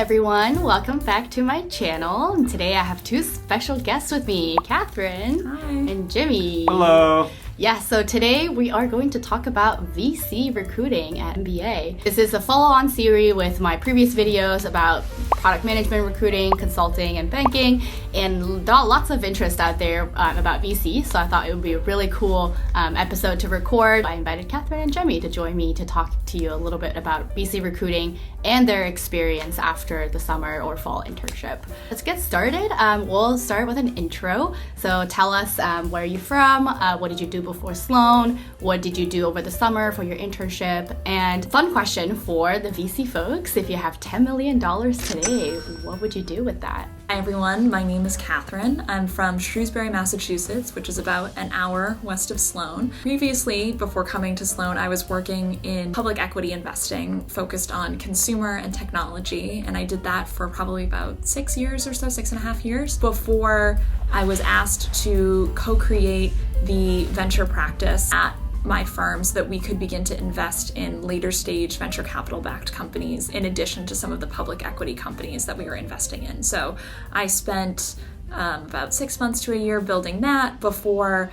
everyone, welcome back to my channel. And today I have two special guests with me, Katherine and Jimmy. Hello. Yeah, so today we are going to talk about VC recruiting at MBA. This is a follow-on series with my previous videos about product management, recruiting, consulting, and banking, and lots of interest out there about VC, so I thought it would be a really cool episode to record. I invited Katherine and Jimmy to join me to talk to you a little bit about VC recruiting and their experience after the summer or fall internship. Let's get started. We'll start with an intro. So tell us where you're from, what did you do before Sloan, what did you do over the summer for your internship, and fun question for the VC folks, if you have $10 million today, what would you do with that? Hi everyone, my name is Katherine. I'm from Shrewsbury, Massachusetts, which is about an hour west of Sloan. Previously, before coming to Sloan, I was working in public equity investing, focused on consumer and technology, and I did that for probably about 6 years or so, 6.5 years, before I was asked to co-create the venture practice at my firm so that we could begin to invest in later stage venture capital backed companies in addition to some of the public equity companies that we were investing in. So I spent about 6 months to a year building that before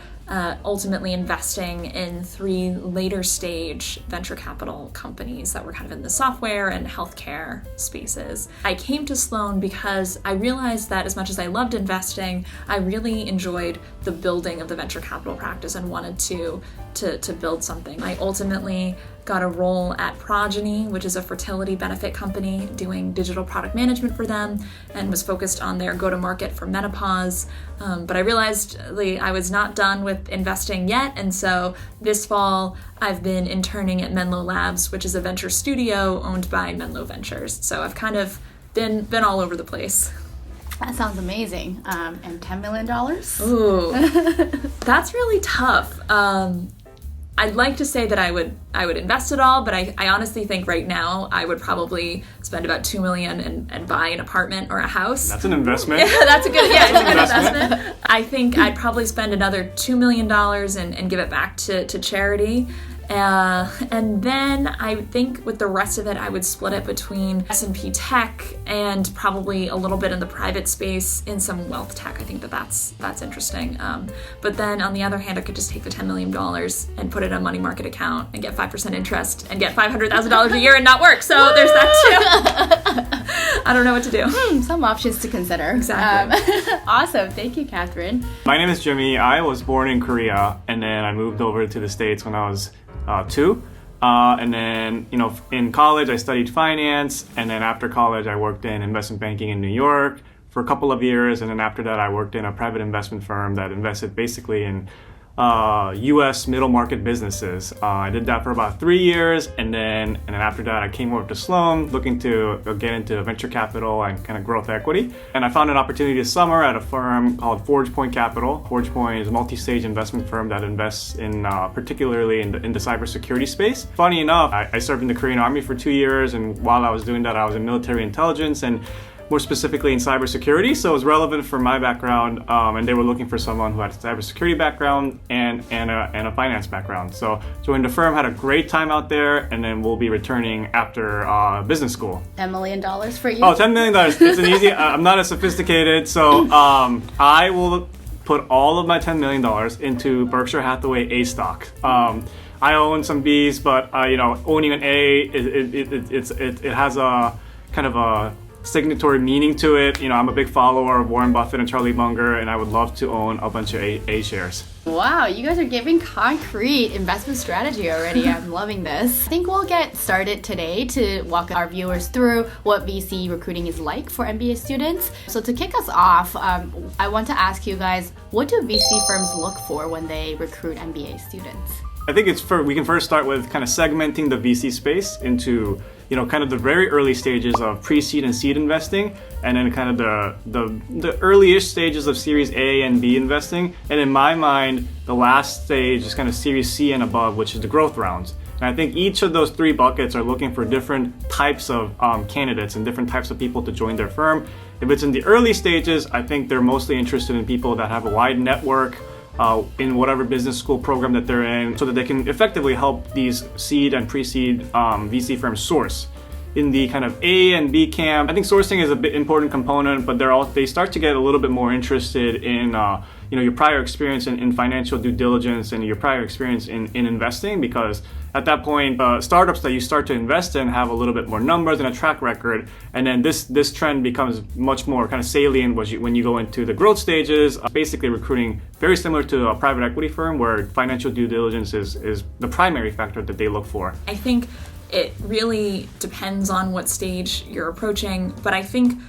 ultimately investing in 3 later stage venture capital companies that were kind of in the software and healthcare spaces. I came to Sloan because I realized that as much as I loved investing, I really enjoyed the building of the venture capital practice and wanted to build something. I ultimately got a role at Progeny, which is a fertility benefit company, doing digital product management for them, and was focused on their go-to-market for menopause. But I realized I was not done with investing yet, and so this fall I've been interning at Menlo Labs, which is a venture studio owned by Menlo Ventures. So I've kind of been all over the place. That sounds amazing. And $10 million? Ooh, that's really tough. I'd like to say that I would invest it all, but I honestly think right now I would probably spend about $2 million and buy an apartment or a house. That's an investment. Yeah, it's a good investment. I think I'd probably spend another $2 million and give it back to charity. And then I think with the rest of it, I would split it between S&P tech and probably a little bit in the private space in some wealth tech. I think that's interesting. But then on the other hand, I could just take the $10 million and put it in a money market account and get 5% interest and get $500,000 a year and not work. So there's that too. I don't know what to do. Some options to consider. Exactly. Awesome. Thank you, Katherine. My name is Jimmy. I was born in Korea, and then I moved over to the States when I was 2. And then, in college I studied finance, and then after college I worked in investment banking in New York for a couple of years, and then after that I worked in a private investment firm that invested basically in U.S. middle market businesses. I did that for about 3 years, and then after that I came over to Sloan looking to get into venture capital and kind of growth equity. And I found an opportunity this summer at a firm called Forge Point Capital. Forge Point is a multi-stage investment firm that invests in particularly in the cybersecurity space. Funny enough, I served in the Korean Army for 2 years, and while I was doing that I was in military intelligence and more specifically in cybersecurity, so it was relevant for my background, and they were looking for someone who had a cybersecurity background and a finance background. So joined the firm, had a great time out there, and then we'll be returning after business school. $10 million for you? Oh, $10 million. It's an easy, I'm not as sophisticated, so I will put all of my $10 million into Berkshire Hathaway A stock. I own some Bs, but owning an A, it has a kind of a signatory meaning to it. I'm a big follower of Warren Buffett and Charlie Munger, and I would love to own a bunch of A shares. Wow, you guys are giving concrete investment strategy already. I'm loving this. I think we'll get started today to walk our viewers through what VC recruiting is like for MBA students. So to kick us off, I want to ask you guys, what do VC firms look for when they recruit MBA students? I think we can first start with kind of segmenting the VC space into kind of the very early stages of pre-seed and seed investing, and then kind of the early-ish stages of Series A and B investing. And in my mind, the last stage is kind of Series C and above, which is the growth rounds. And I think each of those 3 buckets are looking for different types of candidates and different types of people to join their firm. If it's in the early stages, I think they're mostly interested in people that have a wide network in whatever business school program that they're in, so that they can effectively help these seed and pre-seed VC firms source. in the kind of A and B camp, I think sourcing is a bit important component, but they start to get a little bit more interested in your prior experience in financial due diligence and your prior experience in investing, because at that point, startups that you start to invest in have a little bit more numbers and a track record, and then this trend becomes much more kind of salient when you go into the growth stages. Basically recruiting very similar to a private equity firm where financial due diligence is the primary factor that they look for. I think it really depends on what stage you're approaching, but I think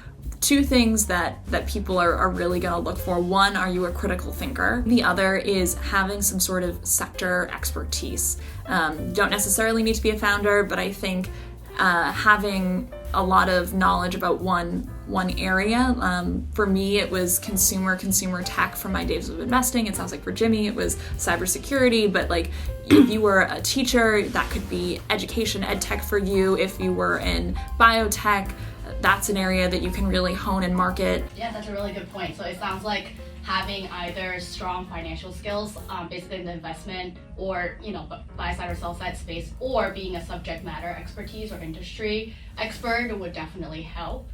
two things that people are really going to look for. One, are you a critical thinker? The other is having some sort of sector expertise. Don't necessarily need to be a founder, but I think having a lot of knowledge about one area. For me, it was consumer tech from my days of investing. It sounds like for Jimmy, it was cybersecurity, but like if you were a teacher, that could be education, ed tech for you. If you were in biotech, that's an area that you can really hone and market. Yeah, that's a really good point. So it sounds like having either strong financial skills, basically in the investment or buy side or sell side space, or being a subject matter expertise or industry expert would definitely help.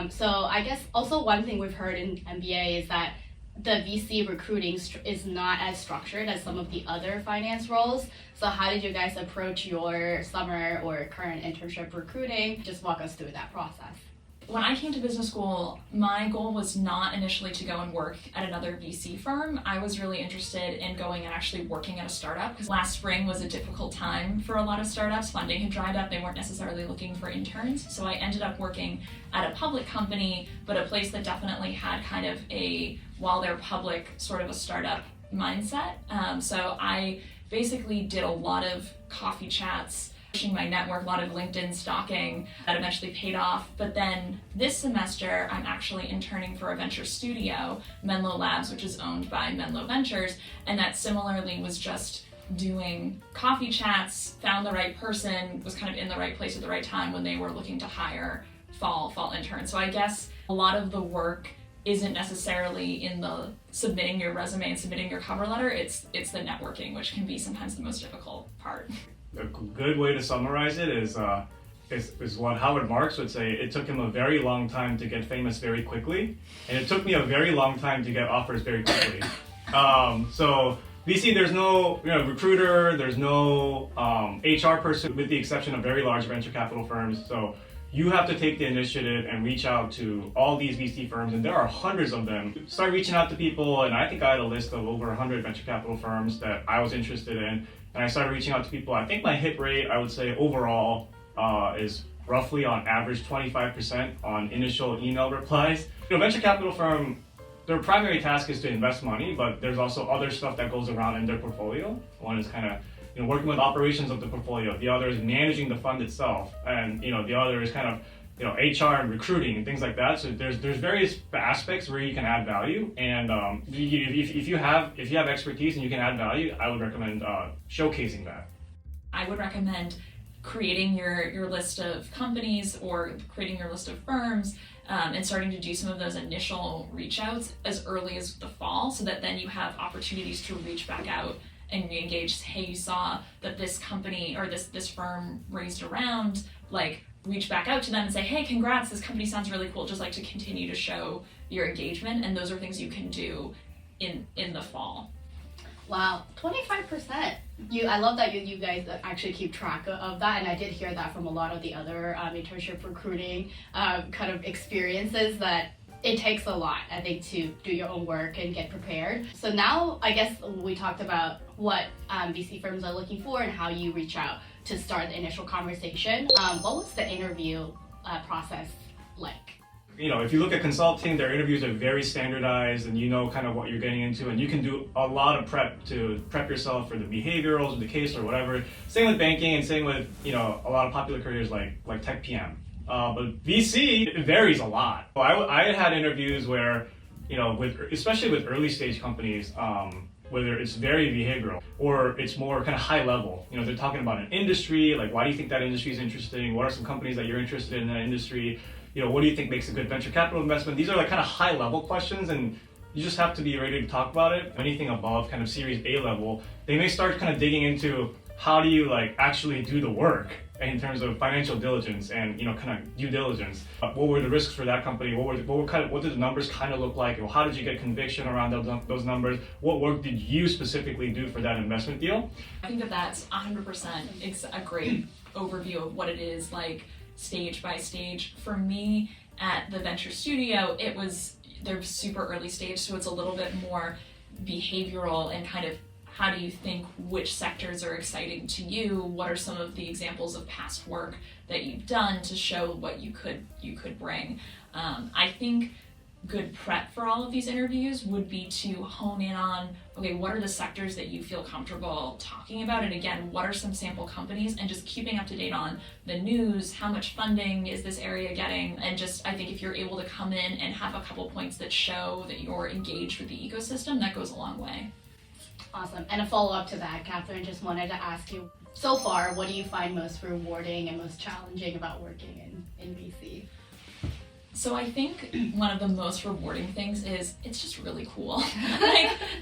So I guess also one thing we've heard in MBA is that the VC recruiting is not as structured as some of the other finance roles. So how did you guys approach your summer or current internship recruiting? Just walk us through that process. When I came to business school, my goal was not initially to go and work at another VC firm. I was really interested in going and actually working at a startup, because last spring was a difficult time for a lot of startups. Funding had dried up. They weren't necessarily looking for interns. So I ended up working at a public company, but a place that definitely had kind of while they're public, sort of a startup mindset. So I basically did a lot of coffee chats, pushing my network, a lot of LinkedIn stalking that eventually paid off. But then this semester, I'm actually interning for a venture studio, Menlo Labs, which is owned by Menlo Ventures, and that similarly was just doing coffee chats, found the right person, was kind of in the right place at the right time when they were looking to hire fall interns. So I guess a lot of the work isn't necessarily in the submitting your resume and submitting your cover letter, it's the networking, which can be sometimes the most difficult part. A good way to summarize it is what Howard Marks would say. It took him a very long time to get famous very quickly, and it took me a very long time to get offers very quickly. So VC, there's no recruiter, there's no HR person, with the exception of very large venture capital firms. So you have to take the initiative and reach out to all these VC firms, and there are hundreds of them. Start reaching out to people, and I think I had a list of over 100 venture capital firms that I was interested in. And I started reaching out to people. I think my hit rate, I would say overall, is roughly on average 25% on initial email replies. Venture capital firm, their primary task is to invest money, but there's also other stuff that goes around in their portfolio. One is kind of working with operations of the portfolio. The other is managing the fund itself, and the other is kind of HR and recruiting and things like that. So there's various aspects where you can add value, and if you have expertise and you can add value, I would recommend showcasing that. I would recommend creating your list of companies or creating your list of firms and starting to do some of those initial reach outs as early as the fall, so that then you have opportunities to reach back out and re-engage. Hey, you saw that this company or this firm raised a round, like reach back out to them and say, hey, congrats, this company sounds really cool. Just like to continue to show your engagement, and those are things you can do in the fall. Wow, 25%. I love that you guys actually keep track of that, and I did hear that from a lot of the other internship recruiting kind of experiences, that it takes a lot, I think, to do your own work and get prepared. So now I guess we talked about what VC firms are looking for and how you reach out to start the initial conversation. What was the interview process like? If you look at consulting, their interviews are very standardized, and kind of what you're getting into, and you can do a lot of prep to prep yourself for the behaviorals or the case or whatever. Same with banking, and same with a lot of popular careers like tech PM. But VC, it varies a lot. I had interviews where, especially with early stage companies, whether it's very behavioral or it's more kind of high level. They're talking about an industry, like why do you think that industry is interesting? What are some companies that you're interested in that industry? What do you think makes a good venture capital investment? These are like kind of high level questions, and you just have to be ready to talk about it. Anything above kind of Series A level, they may start kind of digging into how do you actually do the work. in terms of financial diligence and kind of due diligence. What were the risks for that company? What did the numbers kind of look like? How did you get conviction around those numbers? What work did you specifically do for that investment deal? I think that that's 100% a great overview of what it is like stage by stage. For me at the venture studio, they're super early stage, so it's a little bit more behavioral and kind of how do you think which sectors are exciting to you? What are some of the examples of past work that you've done to show what you could bring? I think good prep for all of these interviews would be to hone in on, okay, what are the sectors that you feel comfortable talking about? And again, what are some sample companies? And just keeping up to date on the news, how much funding is this area getting? And just, I think if you're able to come in and have a couple points that show that you're engaged with the ecosystem, that goes a long way. Awesome. And a follow-up to that, Katherine, just wanted to ask you, so far, what do you find most rewarding and most challenging about working in VC? So I think one of the most rewarding things is it's just really cool.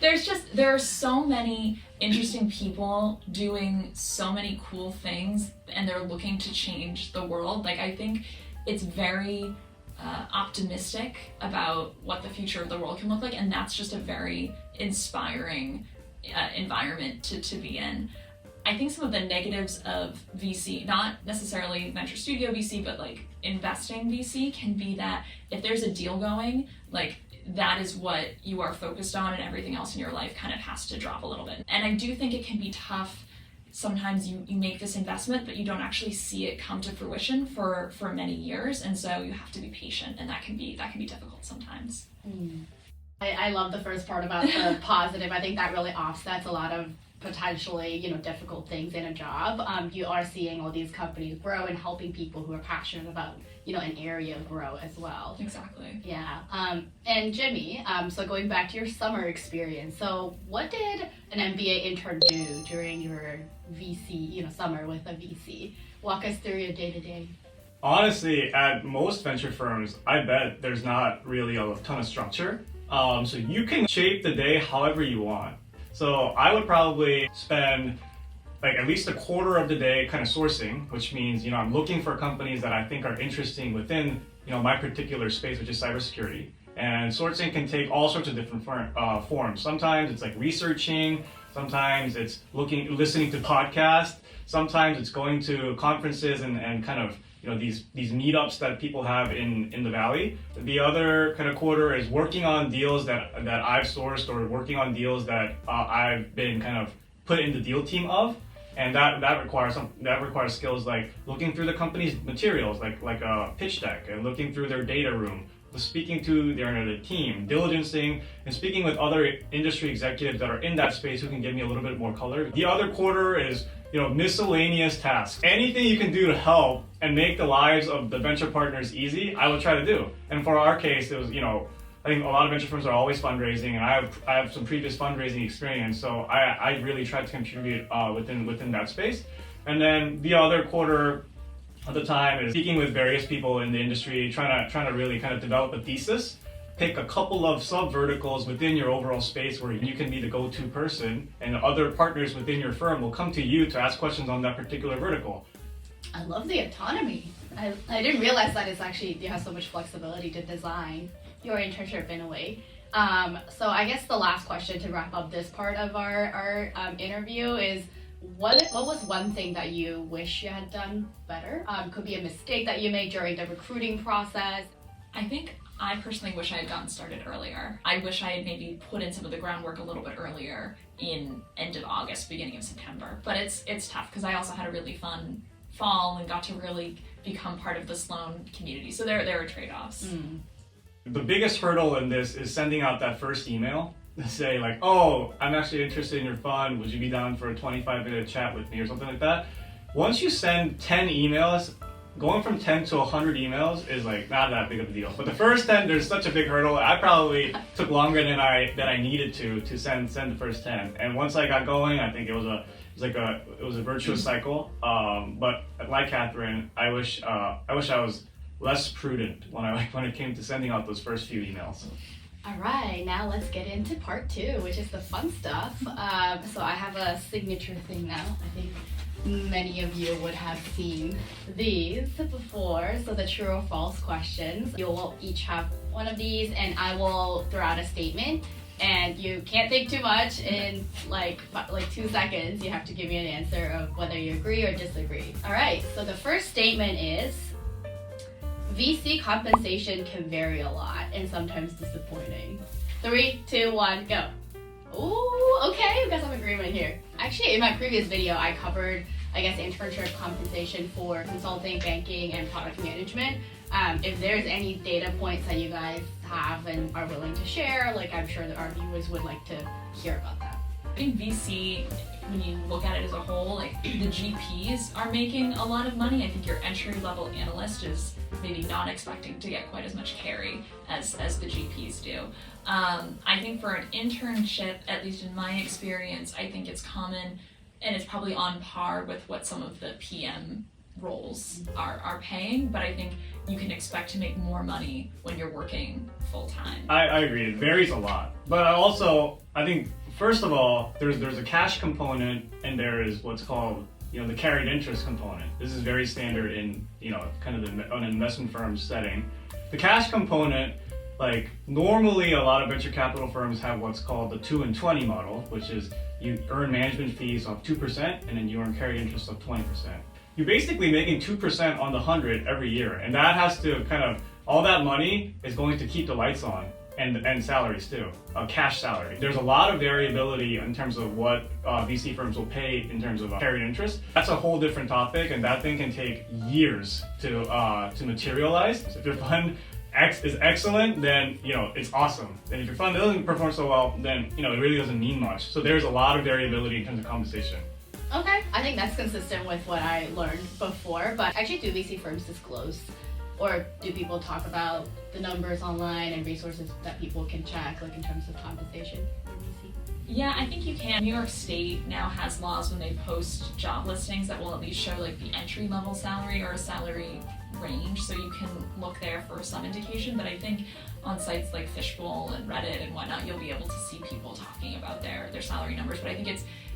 There are so many interesting people doing so many cool things, and they're looking to change the world. I think it's very optimistic about what the future of the world can look like, and that's just a very inspiring environment to be in. I think some of the negatives of VC, not necessarily venture studio VC, but investing VC, can be that if there's a deal going, that is what you are focused on, and everything else in your life kind of has to drop a little bit. And I do think it can be tough. Sometimes you make this investment, but you don't actually see it come to fruition for many years, and so you have to be patient, and that can be difficult sometimes. I love the first part about the positive. I think that really offsets a lot of potentially, difficult things in a job. You are seeing all these companies grow and helping people who are passionate about, an area grow as well. Exactly. Yeah. And Jimmy, so going back to your summer experience, so what did an MBA intern do during your VC, summer with a VC? Walk us through your day-to-day. Honestly, at most venture firms, I bet there's not really a ton of structure. So you can shape the day however you want. So I would probably spend at least a quarter of the day kind of sourcing, which means, I'm looking for companies that I think are interesting within, my particular space, which is cybersecurity. And sourcing can take all sorts of different forms. Sometimes it's researching, sometimes it's listening to podcasts, sometimes it's going to conferences and kind of, these meetups that people have in the Valley. The other kind of quarter is working on deals that I've sourced, or working on deals that I've been kind of put in the deal team of, and that requires skills like looking through the company's materials, like a pitch deck, and looking through their data room, speaking to their team, diligencing, and speaking with other industry executives that are in that space who can give me a little bit more color. The other quarter is miscellaneous tasks. Anything you can do to help and make the lives of the venture partners easy, I will try to do. And for our case, it was, I think a lot of venture firms are always fundraising, and I have some previous fundraising experience, so I really tried to contribute within that space. And then the other quarter of the time is speaking with various people in the industry, trying to really kind of develop a thesis. Pick a couple of sub-verticals within your overall space where you can be the go-to person, and other partners within your firm will come to you to ask questions on that particular vertical. I love the autonomy. I didn't realize that you have so much flexibility to design your internship in a way. So I guess the last question to wrap up this part of our interview is, what was one thing that you wish you had done better? Could be a mistake that you made during the recruiting process. I think I personally wish I had gotten started earlier. I wish I had maybe put in some of the groundwork a little bit earlier, in end of August, beginning of September. But it's tough because I also had a really fun fall and got to really become part of the Sloan community. So there are trade-offs. The biggest hurdle in this is sending out that first email to say oh, I'm actually interested in your fund. Would you be down for a 25-minute chat with me or something like that? Once you send 10 emails, going from 10 to 100 emails is not that big of a deal. But the first 10, there's such a big hurdle. I probably took longer than I needed to send the first 10. And once I got going, I think it was a virtuous cycle. But like Katherine, I wish I was less prudent when it came to sending out those first few emails. All right, now let's get into part 2, which is the fun stuff. So I have a signature thing now. I think many of you would have seen these before. So the true or false questions. You'll each have one of these, and I will throw out a statement. And you can't think too much in like 2 seconds. You have to give me an answer of whether you agree or disagree. All right, so the first statement is, VC compensation can vary a lot and sometimes disappointing. 3, 2, 1, go. Ooh, okay, we got some agreement here. Actually, in my previous video, I covered, I guess, internship compensation for consulting, banking, and product management. If there's any data points that you guys have and are willing to share, like I'm sure that our viewers would like to hear about that. I think VC, when you look at it as a whole, like the GPs are making a lot of money. I think your entry-level analyst is maybe not expecting to get quite as much carry as the GPs do. I think for an internship, at least in my experience, I think it's common and it's probably on par with what some of the PM roles are paying, but I think you can expect to make more money when you're working full-time. I agree, it varies a lot. But I think, first of all, there's a cash component and there is what's called, the carried interest component. This is very standard in, kind of an investment firm setting. The cash component, like normally a lot of venture capital firms have what's called the 2 and 20 model, which is you earn management fees of 2% and then you earn carried interest of 20%. You're basically making 2% on the 100 every year, and that has to all that money is going to keep the lights on, and salaries too, cash salary. There's a lot of variability in terms of what VC firms will pay in terms of carried interest. That's a whole different topic, and that thing can take years to materialize. If your fund is excellent, then it's awesome. And if your fund doesn't perform so well, then it really doesn't mean much. So there's a lot of variability in terms of compensation. Okay, I think that's consistent with what I learned before, but actually do VC firms disclose, or do people talk about the numbers online and resources that people can check, like in terms of compensation for VC? Yeah, I think you can. New York State now has laws when they post job listings that will at least show like the entry-level salary or a salary range, so you can look there for some indication, but I think on sites like Fishbowl and Reddit and whatnot, you'll be able to see people talking about their salary numbers, but I think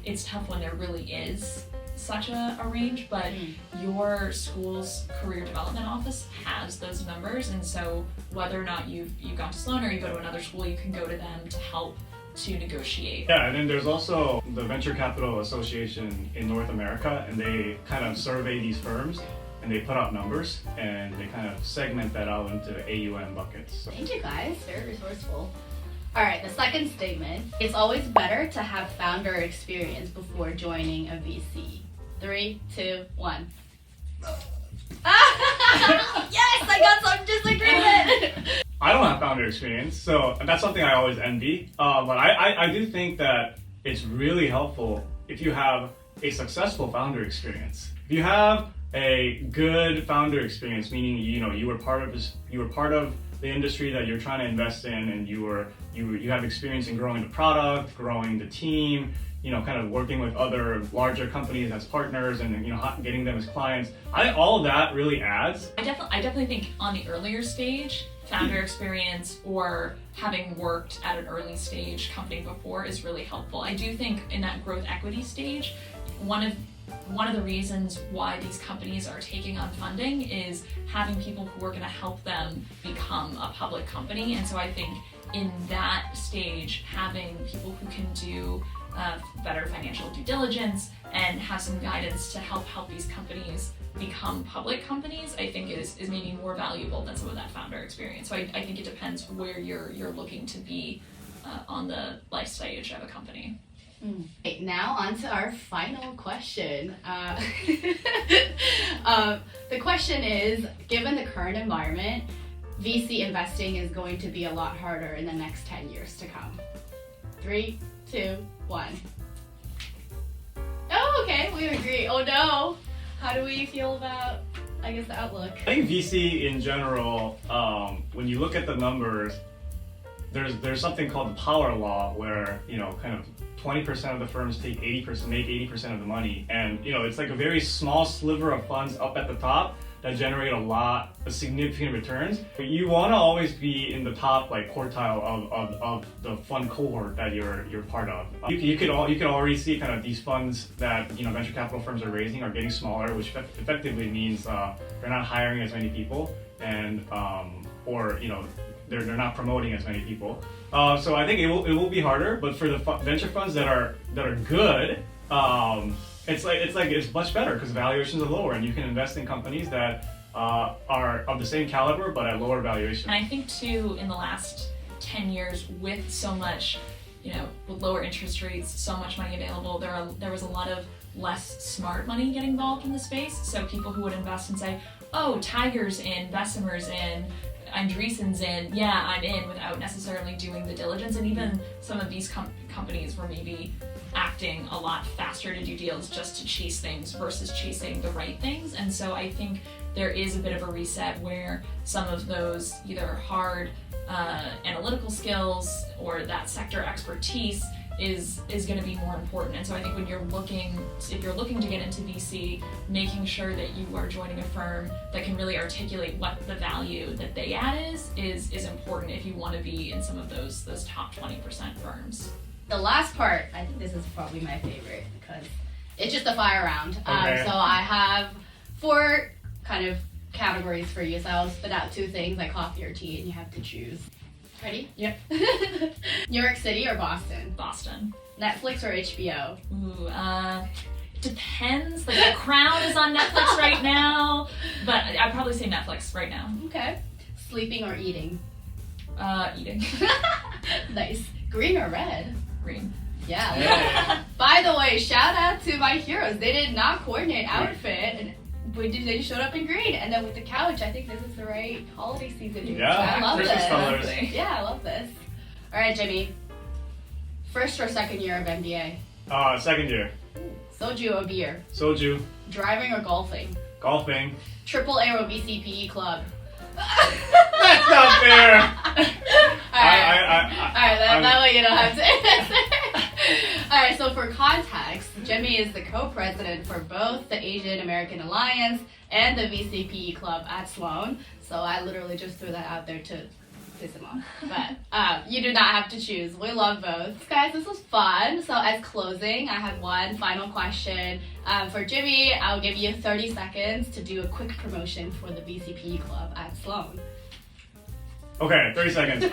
it's tough when there really is such a range, but your school's career development office has those numbers, and so whether or not you've gone to Sloan or you go to another school, you can go to them to help to negotiate. Yeah, and then there's also the Venture Capital Association in North America, and they kind of survey these firms and they put out numbers and they kind of segment that out into AUM buckets. So. Thank you guys, very resourceful. All right, the second statement, it's always better to have founder experience before joining a VC. 3, 2, 1. Yes, I got some disagreement. I don't have founder experience, so that's something I always envy. But I do think that it's really helpful if you have a successful founder experience. If you have a good founder experience, meaning you were part of the industry that you're trying to invest in, and you have experience in growing the product, growing the team, kind of working with other larger companies as partners, and getting them as clients. I think all of that really adds. I definitely think on the earlier stage, founder experience or having worked at an early stage company before is really helpful. I do think in that growth equity stage, one of the reasons why these companies are taking on funding is having people who are going to help them become a public company. And so I think in that stage, having people who can do better financial due diligence and have some guidance to help these companies become public companies, I think is maybe more valuable than some of that founder experience. So I think it depends where you're looking to be on the life stage of a company. Okay, now on to our final question. The question is, given the current environment, VC investing is going to be a lot harder in the next 10 years to come. 3, 2, 1. Oh, okay, we agree. Oh no. How do we feel about, I guess, the outlook? I think VC in general, when you look at the numbers, there's something called the power law where, kind of 20% of the firms make 80% of the money. And, it's like a very small sliver of funds up at the top that generate a significant returns. But you want to always be in the top like quartile of the fund cohort that you're part of. You could already see kind of these funds that venture capital firms are raising are getting smaller, which effectively means they're not hiring as many people and or they're not promoting as many people. So I think it will be harder, but for the venture funds that are good, it's much better because valuations are lower and you can invest in companies that are of the same caliber but at lower valuation. And I think too, in the last 10 years, with so much, with lower interest rates, so much money available, there was a lot of less smart money getting involved in the space. So people who would invest and say, oh, Tiger's in, Bessemer's in, Andreessen's in, yeah, I'm in, without necessarily doing the diligence. And even some of these companies were maybe acting a lot faster to do deals just to chase things versus chasing the right things. And so I think there is a bit of a reset where some of those either hard analytical skills or that sector expertise is going to be more important. And so I think when if you're looking to get into VC, making sure that you are joining a firm that can really articulate what the value that they add is important if you want to be in some of those top 20% firms. The last part, I think this is probably my favorite because it's just a fire round. Okay. So I have 4 kind of categories for you. So I'll spit out 2 things like coffee or tea and you have to choose. Ready? Yep. New York City or Boston? Boston. Netflix or HBO? Ooh, depends. Like The Crown is on Netflix right now, but I'd probably say Netflix right now. Okay. Sleeping or eating? Eating. Nice. Green or red? Green. Yeah. Yeah. By the way, shout out to my heroes. They did not coordinate outfit, and they just showed up in green. And then with the couch, I think this is the right holiday season. Yeah, I love Christmas this. colors. Yeah, I love this. All right, Jimmy. First or second year of MBA? Second year. Soju or beer? Soju. Driving or golfing? Golfing. AAA or VCPE club? That's not fair. Alright, that way you don't have to answer. Alright, so for context, Jimmy is the co-president for both the Asian American Alliance and the VCPE club at Sloan. So I literally just threw that out there to piss him off. But you do not have to choose. We love both. Guys, this was fun. So as closing, I have one final question. For Jimmy, I'll give you 30 seconds to do a quick promotion for the VCPE club at Sloan. Okay, 30 seconds.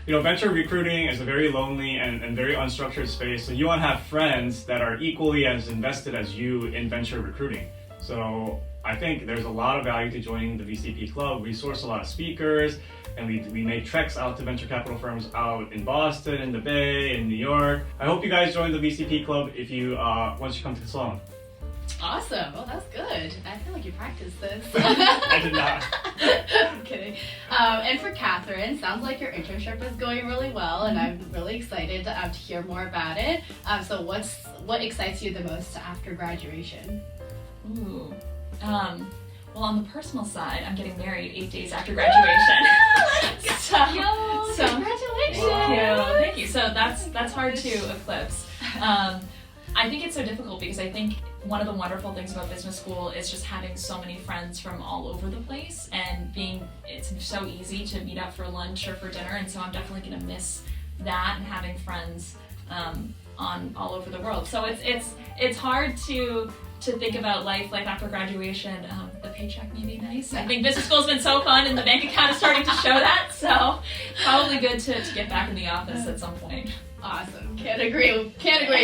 Venture recruiting is a very lonely and very unstructured space. So you want to have friends that are equally as invested as you in venture recruiting. So I think there's a lot of value to joining the VCP club. We source a lot of speakers, and we make treks out to venture capital firms out in Boston, in the Bay, in New York. I hope you guys join the VCP club if you once you come to Sloan. Awesome. Well, that's good. I feel like you practiced this. I did not. I'm kidding. And for Katherine, sounds like your internship is going really well, and I'm really excited to hear more about it. So what excites you the most after graduation? Ooh. Well, on the personal side, I'm getting married 8 days after graduation. Congratulations! Thank you. So that's hard to eclipse. I think it's so difficult because I think one of the wonderful things about business school is just having so many friends from all over the place and it's so easy to meet up for lunch or for dinner, and so I'm definitely going to miss that and having friends on all over the world. So it's hard to think about life after graduation. The paycheck may be nice. I think business school's been so fun and the bank account is starting to show that, so probably good to get back in the office at some point. Awesome. Can't agree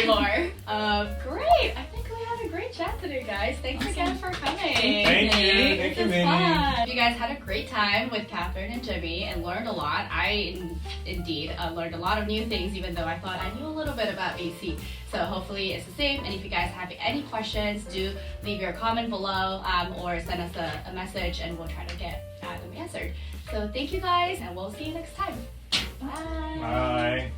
more. Great. I think we had a great chat today, guys. Thanks again for coming. Thank you. Thank you, Minnie. You guys had a great time with Katherine and Jimmy and learned a lot. I indeed learned a lot of new things, even though I thought I knew a little bit about VC. So hopefully it's the same. And if you guys have any questions, do leave your comment below or send us a message and we'll try to get them answered. So thank you guys, and we'll see you next time. Bye. Bye.